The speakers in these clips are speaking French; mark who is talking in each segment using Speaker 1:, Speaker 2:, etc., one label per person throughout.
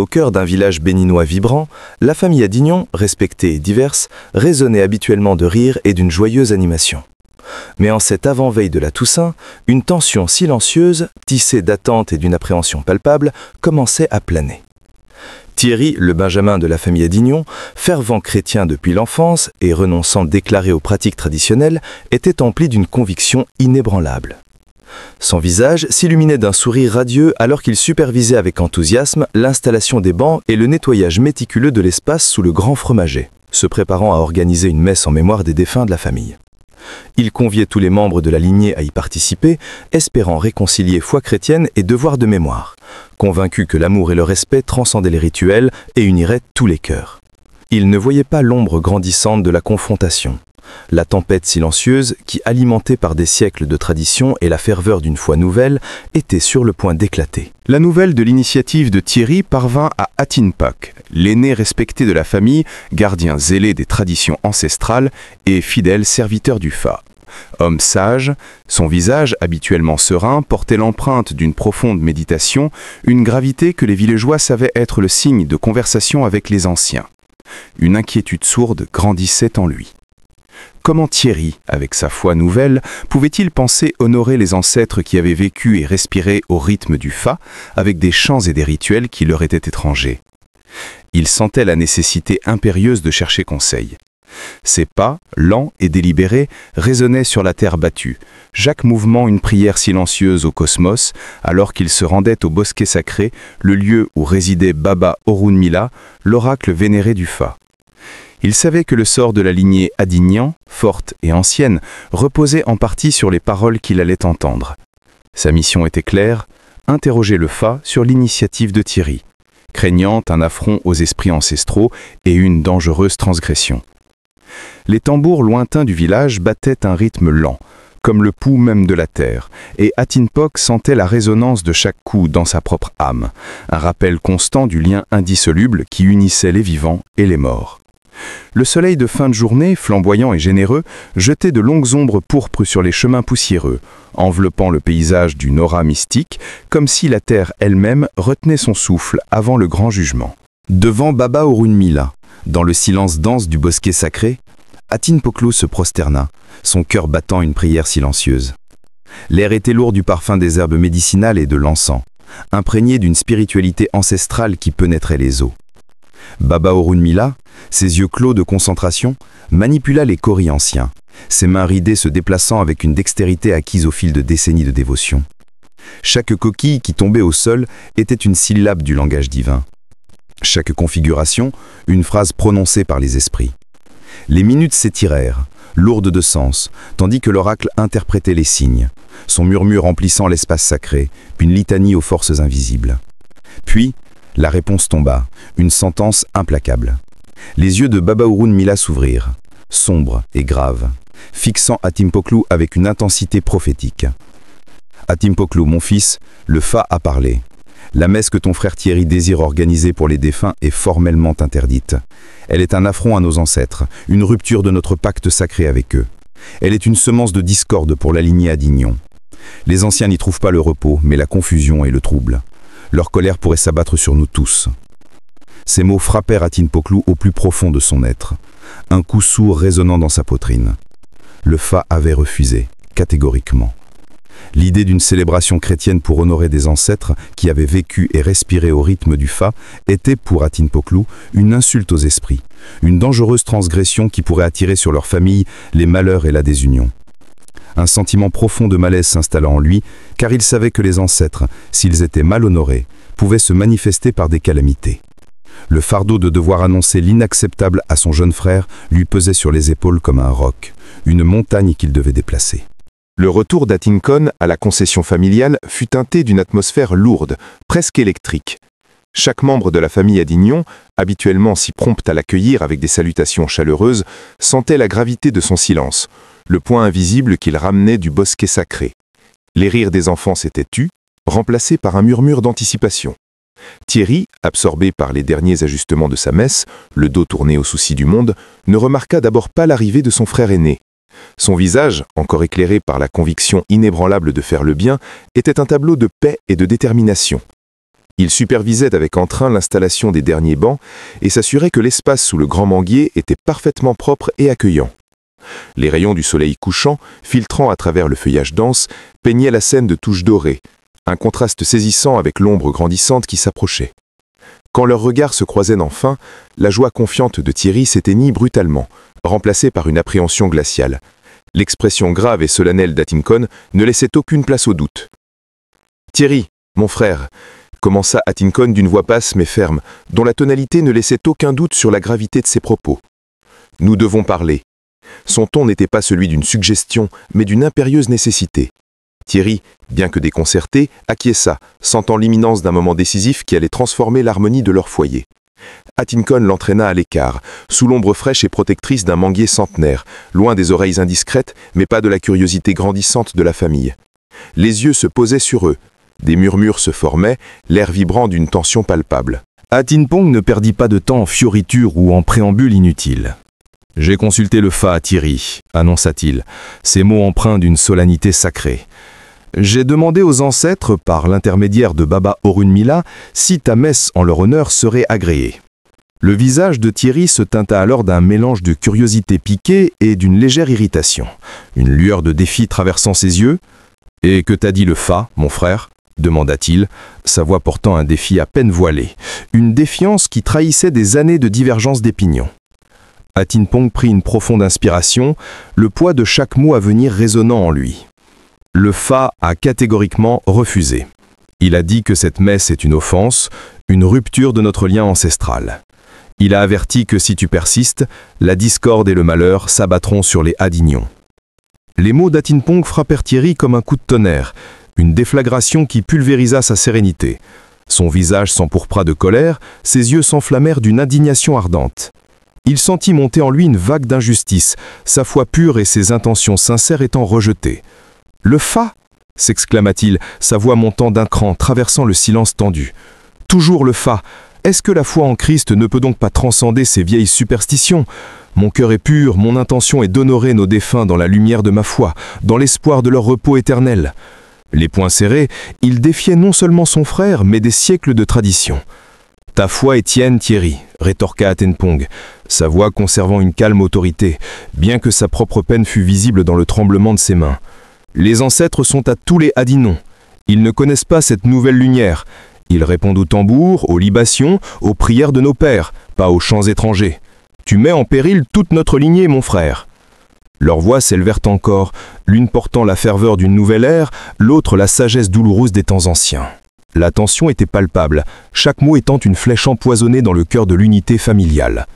Speaker 1: Au cœur d'un village béninois vibrant, la famille Adignon, respectée et diverse, résonnait habituellement de rire et d'une joyeuse animation. Mais en cette avant-veille de la Toussaint, une tension silencieuse, tissée d'attente et d'une appréhension palpable, commençait à planer. Thierry, le benjamin de la famille Adignon, fervent chrétien depuis l'enfance et renonçant déclaré aux pratiques traditionnelles, était empli d'une conviction inébranlable. Son visage s'illuminait d'un sourire radieux alors qu'il supervisait avec enthousiasme l'installation des bancs et le nettoyage méticuleux de l'espace sous le grand fromager, se préparant à organiser une messe en mémoire des défunts de la famille. Il conviait tous les membres de la lignée à y participer, espérant réconcilier foi chrétienne et devoir de mémoire, convaincu que l'amour et le respect transcendaient les rituels et uniraient tous les cœurs. Il ne voyait pas l'ombre grandissante de la confrontation, la tempête silencieuse qui, alimentée par des siècles de tradition et la ferveur d'une foi nouvelle, était sur le point d'éclater.
Speaker 2: La nouvelle de l'initiative de Thierry parvint à Atinpok, l'aîné respecté de la famille, gardien zélé des traditions ancestrales et fidèle serviteur du Fa. Homme sage, son visage, habituellement serein, portait l'empreinte d'une profonde méditation, une gravité que les villageois savaient être le signe de conversation avec les anciens. Une inquiétude sourde grandissait en lui. Comment Thierry, avec sa foi nouvelle, pouvait-il penser honorer les ancêtres qui avaient vécu et respiré au rythme du Fa, avec des chants et des rituels qui leur étaient étrangers? Il sentait la nécessité impérieuse de chercher conseil. Ses pas, lents et délibérés, résonnaient sur la terre battue, chaque mouvement une prière silencieuse au cosmos, alors qu'il se rendait au bosquet sacré, le lieu où résidait Baba Orunmila, l'oracle vénéré du Fa. Il savait que le sort de la lignée Adignan, forte et ancienne, reposait en partie sur les paroles qu'il allait entendre. Sa mission était claire, interroger le Fa sur l'initiative de Thierry, craignant un affront aux esprits ancestraux et une dangereuse transgression. Les tambours lointains du village battaient un rythme lent, comme le pouls même de la terre, et Atinpok sentait la résonance de chaque coup dans sa propre âme, un rappel constant du lien indissoluble qui unissait les vivants et les morts. Le soleil de fin de journée, flamboyant et généreux, jetait de longues ombres pourpres sur les chemins poussiéreux, enveloppant le paysage d'une aura mystique, comme si la terre elle-même retenait son souffle avant le grand jugement.
Speaker 1: Devant Baba Orunmila, dans le silence dense du bosquet sacré, Atinpoklo se prosterna, son cœur battant une prière silencieuse. L'air était lourd du parfum des herbes médicinales et de l'encens, imprégné d'une spiritualité ancestrale qui pénétrait les eaux. Baba Orunmila, ses yeux clos de concentration, manipula les kauris anciens, ses mains ridées se déplaçant avec une dextérité acquise au fil de décennies de dévotion. Chaque coquille qui tombait au sol était une syllabe du langage divin. Chaque configuration, une phrase prononcée par les esprits. Les minutes s'étirèrent, lourdes de sens, tandis que l'oracle interprétait les signes, son murmure remplissant l'espace sacré, puis une litanie aux forces invisibles. Puis, la réponse tomba, une sentence implacable. Les yeux de Baba Orunmila s'ouvrirent, sombres et graves, fixant Atinpoklo avec une intensité prophétique. « Atinpoklo, mon fils, le Fa a parlé. La messe que ton frère Thierry désire organiser pour les défunts est formellement interdite. Elle est un affront à nos ancêtres, une rupture de notre pacte sacré avec eux. Elle est une semence de discorde pour la lignée Adignon. Les anciens n'y trouvent pas le repos, mais la confusion et le trouble. Leur colère pourrait s'abattre sur nous tous. » Ces mots frappèrent Atinpoklo au plus profond de son être, un coup sourd résonnant dans sa poitrine. Le Fa avait refusé, catégoriquement. L'idée d'une célébration chrétienne pour honorer des ancêtres qui avaient vécu et respiré au rythme du Fa était pour Atinpoklo une insulte aux esprits, une dangereuse transgression qui pourrait attirer sur leur famille les malheurs et la désunion. Un sentiment profond de malaise s'installa en lui, car il savait que les ancêtres, s'ils étaient mal honorés, pouvaient se manifester par des calamités. Le fardeau de devoir annoncer l'inacceptable à son jeune frère lui pesait sur les épaules comme un roc, une montagne qu'il devait déplacer.
Speaker 2: Le retour d'Atinkon à la concession familiale fut teinté d'une atmosphère lourde, presque électrique. Chaque membre de la famille Adignon, habituellement si prompte à l'accueillir avec des salutations chaleureuses, sentait la gravité de son silence, le point invisible qu'il ramenait du bosquet sacré. Les rires des enfants s'étaient tus, remplacés par un murmure d'anticipation. Thierry, absorbé par les derniers ajustements de sa messe, le dos tourné aux soucis du monde, ne remarqua d'abord pas l'arrivée de son frère aîné. Son visage, encore éclairé par la conviction inébranlable de faire le bien, était un tableau de paix et de détermination. Il supervisait avec entrain l'installation des derniers bancs et s'assurait que l'espace sous le grand manguier était parfaitement propre et accueillant. Les rayons du soleil couchant, filtrant à travers le feuillage dense, peignaient la scène de touches dorées, un contraste saisissant avec l'ombre grandissante qui s'approchait. Quand leurs regards se croisaient enfin, la joie confiante de Thierry s'éteignit brutalement, remplacée par une appréhension glaciale. L'expression grave et solennelle d'Atincon ne laissait aucune place au doute. « Thierry, mon frère !» commença Atincon d'une voix basse mais ferme, dont la tonalité ne laissait aucun doute sur la gravité de ses propos. « Nous devons parler. » Son ton n'était pas celui d'une suggestion, mais d'une impérieuse nécessité. Thierry, bien que déconcerté, acquiesça, sentant l'imminence d'un moment décisif qui allait transformer l'harmonie de leur foyer. Atincon l'entraîna à l'écart, sous l'ombre fraîche et protectrice d'un manguier centenaire, loin des oreilles indiscrètes, mais pas de la curiosité grandissante de la famille. Les yeux se posaient sur eux. Des murmures se formaient, l'air vibrant d'une tension palpable.
Speaker 1: Atinpong ne perdit pas de temps en fioritures ou en préambules inutiles. « J'ai consulté le Fa à Thierry », annonça-t-il, ces mots empreints d'une solennité sacrée. « J'ai demandé aux ancêtres, par l'intermédiaire de Baba Orunmila, si ta messe en leur honneur serait agréée. » Le visage de Thierry se teinta alors d'un mélange de curiosité piquée et d'une légère irritation. Une lueur de défi traversant ses yeux. « Et que t'a dit le Fa, mon frère ?» demanda-t-il, sa voix portant un défi à peine voilé, une défiance qui trahissait des années de divergence d'opinion. Atinpong prit une profonde inspiration, le poids de chaque mot à venir résonnant en lui. Le Fa a catégoriquement refusé. Il a dit que cette messe est une offense, une rupture de notre lien ancestral. Il a averti que si tu persistes, la discorde et le malheur s'abattront sur les Adignons. Les mots d'Atinpong frappèrent Thierry comme un coup de tonnerre, une déflagration qui pulvérisa sa sérénité. Son visage s'empourpra de colère, ses yeux s'enflammèrent d'une indignation ardente. Il sentit monter en lui une vague d'injustice, sa foi pure et ses intentions sincères étant rejetées. « Le Fa !» s'exclama-t-il, sa voix montant d'un cran, traversant le silence tendu. « Toujours le Fa ! Est-ce que la foi en Christ ne peut donc pas transcender ces vieilles superstitions ? Mon cœur est pur, mon intention est d'honorer nos défunts dans la lumière de ma foi, dans l'espoir de leur repos éternel. » Les poings serrés, il défiait non seulement son frère, mais des siècles de tradition. « Ta foi est tienne, Thierry », rétorqua Atinpong, sa voix conservant une calme autorité, bien que sa propre peine fût visible dans le tremblement de ses mains. « Les ancêtres sont à tous les Adignons. Ils ne connaissent pas cette nouvelle lumière. Ils répondent aux tambours, aux libations, aux prières de nos pères, pas aux chants étrangers. Tu mets en péril toute notre lignée, mon frère. » Leurs voix s'élevèrent encore, l'une portant la ferveur d'une nouvelle ère, l'autre la sagesse douloureuse des temps anciens. La tension était palpable, chaque mot étant une flèche empoisonnée dans le cœur de l'unité familiale.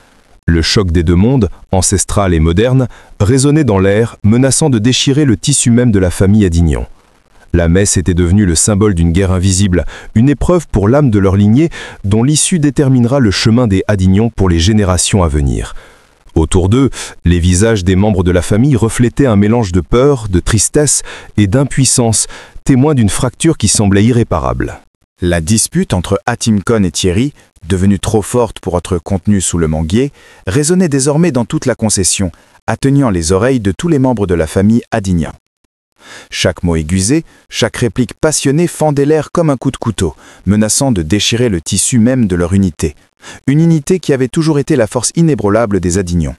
Speaker 1: Le choc des deux mondes, ancestral et moderne, résonnait dans l'air, menaçant de déchirer le tissu même de la famille Adignon. La messe était devenue le symbole d'une guerre invisible, une épreuve pour l'âme de leur lignée, dont l'issue déterminera le chemin des Adignons pour les générations à venir. Autour d'eux, les visages des membres de la famille reflétaient un mélange de peur, de tristesse et d'impuissance, témoin d'une fracture qui semblait irréparable.
Speaker 3: La dispute entre Atinpong et Thierry, devenue trop forte pour être contenue sous le manguier, résonnait désormais dans toute la concession, atteignant les oreilles de tous les membres de la famille Adignan. Chaque mot aiguisé, chaque réplique passionnée fendait l'air comme un coup de couteau, menaçant de déchirer le tissu même de leur unité. Une unité qui avait toujours été la force inébranlable des Adignons.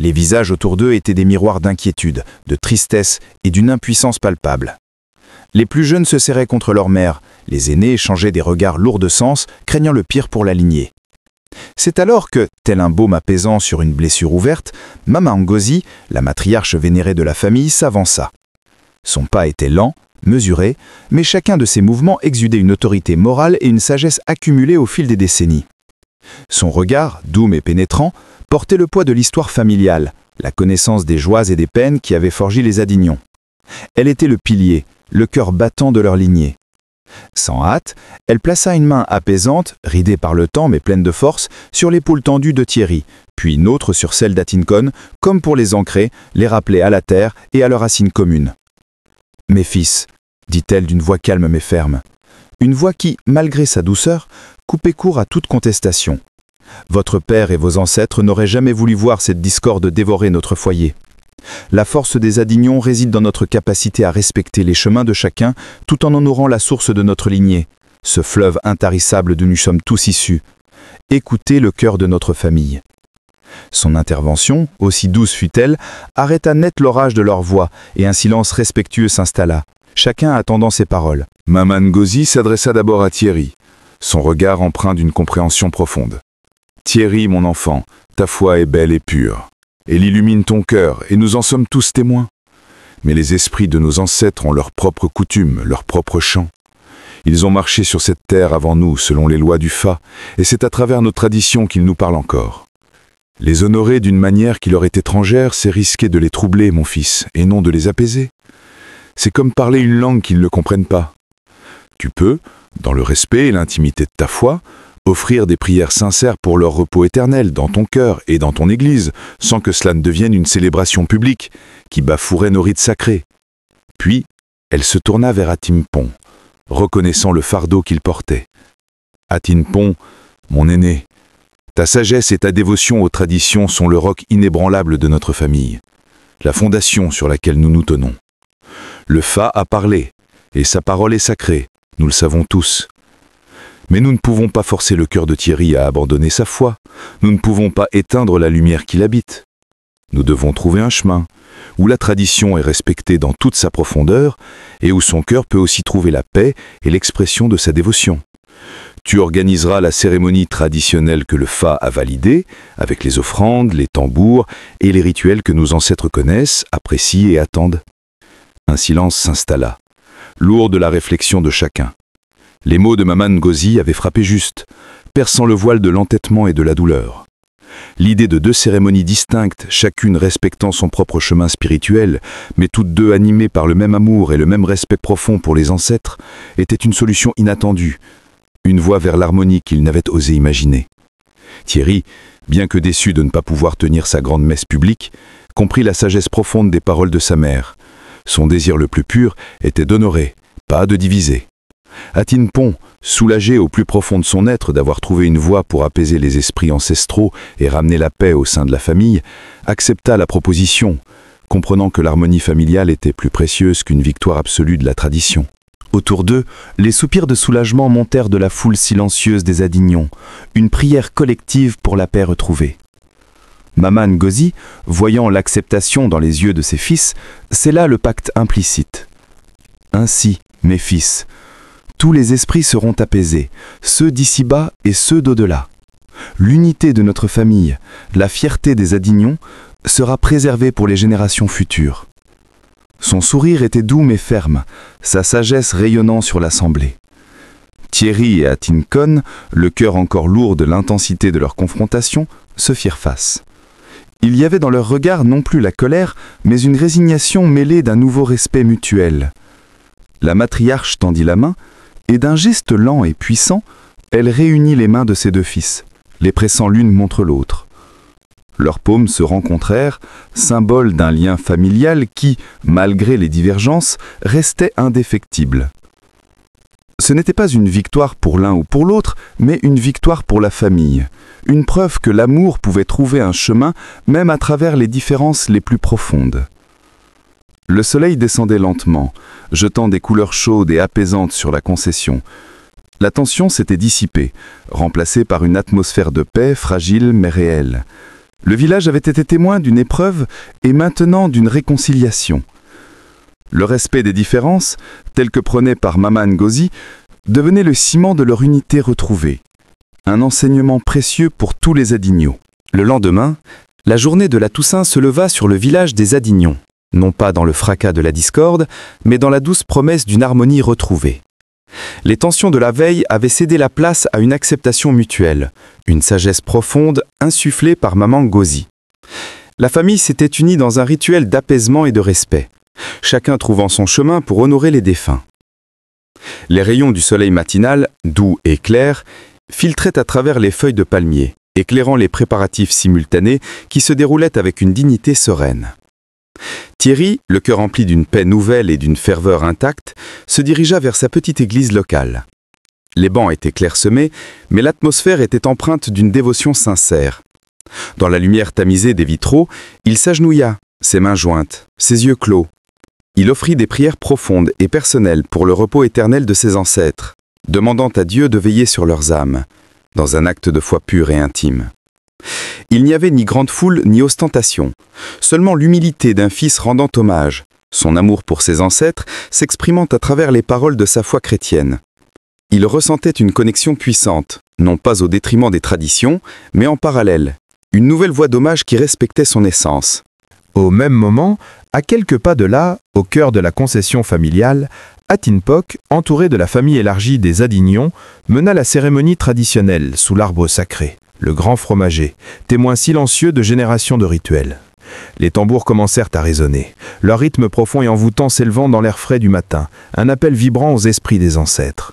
Speaker 3: Les visages autour d'eux étaient des miroirs d'inquiétude, de tristesse et d'une impuissance palpable. Les plus jeunes se serraient contre leur mère, les aînés échangeaient des regards lourds de sens, craignant le pire pour la lignée. C'est alors que, tel un baume apaisant sur une blessure ouverte, Mama Ngozi, la matriarche vénérée de la famille, s'avança. Son pas était lent, mesuré, mais chacun de ses mouvements exudait une autorité morale et une sagesse accumulée au fil des décennies. Son regard, doux mais pénétrant, portait le poids de l'histoire familiale, la connaissance des joies et des peines qui avaient forgé les Adignons. Elle était le pilier, le cœur battant de leur lignée. Sans hâte, elle plaça une main apaisante, ridée par le temps mais pleine de force, sur l'épaule tendue de Thierry, puis une autre sur celle d'Atincon, comme pour les ancrer, les rappeler à la terre et à leur racine commune. « Mes fils », dit-elle d'une voix calme mais ferme, une voix qui, malgré sa douceur, coupait court à toute contestation. « Votre père et vos ancêtres n'auraient jamais voulu voir cette discorde dévorer notre foyer. La force des Adignons réside dans notre capacité à respecter les chemins de chacun tout en honorant la source de notre lignée. ce fleuve intarissable d'où nous sommes tous issus. Écoutez le cœur de notre famille. » Son intervention, aussi douce fut-elle, arrêta net l'orage de leur voix et un silence respectueux s'installa, chacun attendant ses paroles.
Speaker 2: Maman Ngozi s'adressa d'abord à Thierry, son regard empreint d'une compréhension profonde. « Thierry, mon enfant, ta foi est belle et pure. Elle illumine ton cœur et nous en sommes tous témoins. Mais les esprits de nos ancêtres ont leurs propres coutumes, leurs propres chants. Ils ont marché sur cette terre avant nous selon les lois du Fa, et c'est à travers nos traditions qu'ils nous parlent encore. Les honorer d'une manière qui leur est étrangère, c'est risquer de les troubler, mon fils, et non de les apaiser. C'est comme parler une langue qu'ils ne comprennent pas. Tu peux, dans le respect et l'intimité de ta foi, offrir des prières sincères pour leur repos éternel dans ton cœur et dans ton église, sans que cela ne devienne une célébration publique qui bafouerait nos rites sacrés. Puis, elle se tourna vers Atimpon, reconnaissant le fardeau qu'il portait. Atimpon, mon aîné, ta sagesse et ta dévotion aux traditions sont le roc inébranlable de notre famille, la fondation sur laquelle nous nous tenons. Le Fa a parlé, et sa parole est sacrée, nous le savons tous. Mais nous ne pouvons pas forcer le cœur de Thierry à abandonner sa foi, nous ne pouvons pas éteindre la lumière qui l'habite. Nous devons trouver un chemin, où la tradition est respectée dans toute sa profondeur, et où son cœur peut aussi trouver la paix et l'expression de sa dévotion. Tu organiseras la cérémonie traditionnelle que le Fa a validée, avec les offrandes, les tambours et les rituels que nos ancêtres connaissent, apprécient et attendent. Un silence s'installa, lourd de la réflexion de chacun. Les mots de Maman Ngozi avaient frappé juste, perçant le voile de l'entêtement et de la douleur. L'idée de deux cérémonies distinctes, chacune respectant son propre chemin spirituel, mais toutes deux animées par le même amour et le même respect profond pour les ancêtres, était une solution inattendue, une voie vers l'harmonie qu'il n'avait osé imaginer. Thierry, bien que déçu de ne pas pouvoir tenir sa grande messe publique, comprit la sagesse profonde des paroles de sa mère. Son désir le plus pur était d'honorer, pas de diviser. Atimpon, soulagé au plus profond de son être d'avoir trouvé une voie pour apaiser les esprits ancestraux et ramener la paix au sein de la famille, accepta la proposition, comprenant que l'harmonie familiale était plus précieuse qu'une victoire absolue de la tradition. Autour d'eux, les soupirs de soulagement montèrent de la foule silencieuse des Adignons, une prière collective pour la paix retrouvée. Maman Ngozi, voyant l'acceptation dans les yeux de ses fils, scella le pacte implicite. « Ainsi, mes fils, tous les esprits seront apaisés, ceux d'ici-bas et ceux d'au-delà. L'unité de notre famille, la fierté des Adignons, sera préservée pour les générations futures. » Son sourire était doux mais ferme, sa sagesse rayonnant sur l'assemblée. Thierry et Atinkon, le cœur encore lourd de l'intensité de leur confrontation, se firent face. Il y avait dans leur regard non plus la colère, mais une résignation mêlée d'un nouveau respect mutuel. La matriarche tendit la main, et d'un geste lent et puissant, elle réunit les mains de ses deux fils, les pressant l'une contre l'autre. Leurs paumes se rencontrèrent, symbole d'un lien familial qui, malgré les divergences, restait indéfectible. Ce n'était pas une victoire pour l'un ou pour l'autre, mais une victoire pour la famille, une preuve que l'amour pouvait trouver un chemin même à travers les différences les plus profondes. Le soleil descendait lentement, jetant des couleurs chaudes et apaisantes sur la concession. La tension s'était dissipée, remplacée par une atmosphère de paix fragile mais réelle. Le village avait été témoin d'une épreuve et maintenant d'une réconciliation. Le respect des différences, tel que prôné par Maman Ngozi, devenait le ciment de leur unité retrouvée. Un enseignement précieux pour tous les Adignons. Le lendemain, la journée de la Toussaint se leva sur le village des Adignons, non pas dans le fracas de la discorde, mais dans la douce promesse d'une harmonie retrouvée. Les tensions de la veille avaient cédé la place à une acceptation mutuelle, une sagesse profonde insufflée par Maman Ngozi. La famille s'était unie dans un rituel d'apaisement et de respect, chacun trouvant son chemin pour honorer les défunts. Les rayons du soleil matinal, doux et clairs, filtraient à travers les feuilles de palmier, éclairant les préparatifs simultanés qui se déroulaient avec une dignité sereine. Thierry, le cœur rempli d'une paix nouvelle et d'une ferveur intacte, se dirigea vers sa petite église locale. Les bancs étaient clairsemés, mais l'atmosphère était empreinte d'une dévotion sincère. Dans la lumière tamisée des vitraux, il s'agenouilla, ses mains jointes, ses yeux clos. Il offrit des prières profondes et personnelles pour le repos éternel de ses ancêtres.
Speaker 1: demandant à Dieu de veiller sur leurs âmes, dans un acte de foi pur et intime. Il n'y avait ni grande foule ni ostentation, seulement l'humilité d'un fils rendant hommage, son amour pour ses ancêtres s'exprimant à travers les paroles de sa foi chrétienne. Il ressentait une connexion puissante, non pas au détriment des traditions, mais en parallèle, une nouvelle voie d'hommage qui respectait son essence.
Speaker 2: Au même moment, à quelques pas de là, au cœur de la concession familiale, Atin Pok, entouré de la famille élargie des Adignon, mena la cérémonie traditionnelle sous l'arbre sacré, le grand fromager, témoin silencieux de générations de rituels. Les tambours commencèrent à résonner, leur rythme profond et envoûtant s'élevant dans l'air frais du matin, un appel vibrant aux esprits des ancêtres.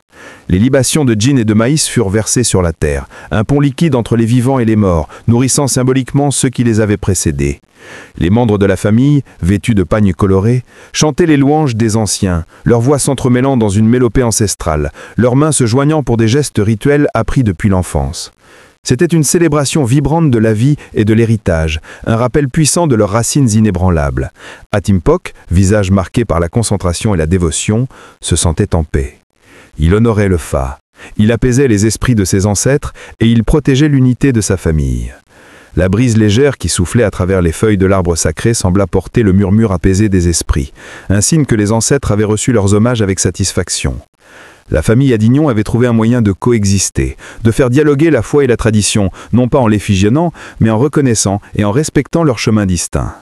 Speaker 2: Les libations de gin et de maïs furent versées sur la terre, un pont liquide entre les vivants et les morts, nourrissant symboliquement ceux qui les avaient précédés. Les membres de la famille, vêtus de pagnes colorés, chantaient les louanges des anciens, leurs voix s'entremêlant dans une mélopée ancestrale, leurs mains se joignant pour des gestes rituels appris depuis l'enfance. C'était une célébration vibrante de la vie et de l'héritage, un rappel puissant de leurs racines inébranlables. Atin Pok, visage marqué par la concentration et la dévotion, se sentait en paix. Il honorait le Fa, il apaisait les esprits de ses ancêtres et il protégeait l'unité de sa famille. La brise légère qui soufflait à travers les feuilles de l'arbre sacré sembla porter le murmure apaisé des esprits, un signe que les ancêtres avaient reçu leurs hommages avec satisfaction. La famille Adignon avait trouvé un moyen de coexister, de faire dialoguer la foi et la tradition, non pas en les fusionnant, mais en reconnaissant et en respectant leurs chemins distincts.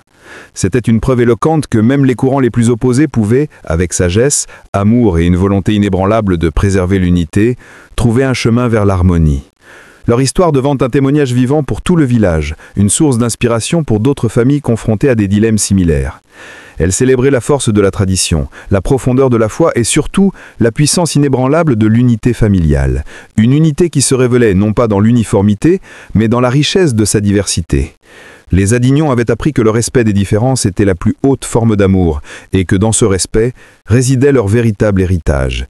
Speaker 2: C'était une preuve éloquente que même les courants les plus opposés pouvaient, avec sagesse, amour et une volonté inébranlable de préserver l'unité, trouver un chemin vers l'harmonie. Leur histoire devint un témoignage vivant pour tout le village, une source d'inspiration pour d'autres familles confrontées à des dilemmes similaires. Elle célébrait la force de la tradition, la profondeur de la foi et surtout la puissance inébranlable de l'unité familiale. Une unité qui se révélait non pas dans l'uniformité, mais dans la richesse de sa diversité. Les Adignon avaient appris que le respect des différences était la plus haute forme d'amour et que dans ce respect résidait leur véritable héritage,